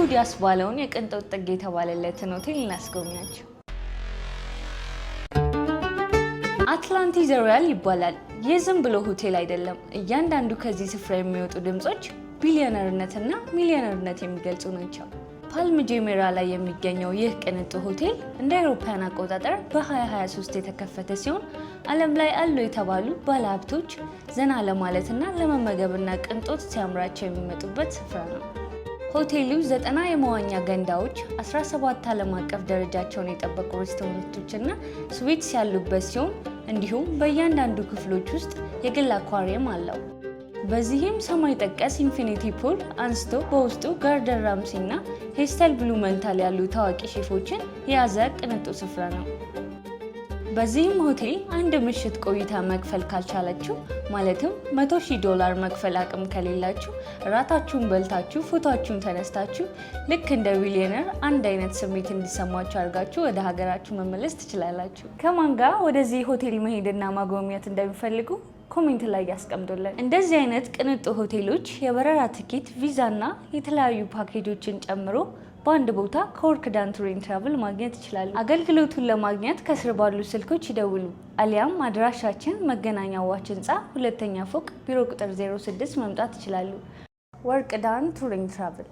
ጉድ ያስባለውን የቅንጦት ጥግ የተባለለትን ሆቴል እናስጎብኛችሁ። አትላንቲስ ሮያል ይባላል። ይህ ዝም ብሎ ሆቴል አይደለም። እያንዳንዱ ከዚህ ስፍራ የሚወጡ ድምጾች ቢሊዮነርነትና ሚሊዮነርነት የሚገልጹ ናቸው። ፓልም ጁሜራ ላይ የሚገኘው ይህ ቅንጡ ሆቴል እንደ አውሮፓውያን አቆጣጠር በ2023 የተከፈተ ሲሆን ዓለም ላይ አሉ የተባሉ ባለሀብቶች ዘና ለማለትና ለመመገብና ቅንጦት ሲያምራቸው የሚመጡበት ስፍራ ነው። ሆቴሉ 90 የመዋኛ ገንዳዎች፣ 17 ዓለም አቀፍ ደረጃቸውን የጠበቁ ሬስቶራንቶችና ስዊትስ ያሉበት ሲሆን እንዲሁም በእያንዳንዱ ክፍሎች ውስጥ የግል አኳሪየም አለው። በዚህም ሰማይ ጠቀስ ኢንፊኒቲ ፑል አንስቶ በውስጡ ጋርደን ራምሲ እና ሄስተል ብሉመንታል ያሉ ታዋቂ ሼፎችን የያዘ ቅንጡ ስፍራ ነው። በዚህም ሆቴል አንድ ምሽት ቆይታ መክፈል ካልቻላችሁ ማለትም $100,000 መክፈል አቅም ከሌላችሁ ራታችሁን በልታችሁ ፎቶአችሁን ተነስታችሁ ልክ እንደ ቢሊዮነር አንድ አይነት ስሜት እንዲሰማችሁ አድርጋችሁ ወደ ሀገራችሁ መመለስ ትችላላችሁ። ከማን ጋር ወደዚህ ሆቴል መሄድና ማጎብኘት እንደሚፈልጉ ኮሜንት ላይ ያስቀምጡልን። እንደዚህ አይነት ቅንጡ ሆቴሎች የበረራ ትኬት፣ ቪዛና የተለያዩ ፓኬጆችን ጨምሮ በአንድ ቦታ ከወርክዳን ቱር ኤንድ ትራቭል ማግኘት ይችላሉ። አገልግሎቱን ለማግኘት ከስር ባሉ ስልኮች ይደውሉ፣ አሊያም አድራሻችን መገናኛ ዋች ህንፃ 2ኛ ፎቅ ቢሮ ቁጥር 06 መምጣት ይችላሉ። ወርክዳን ቱር ኤንድ ትራቭል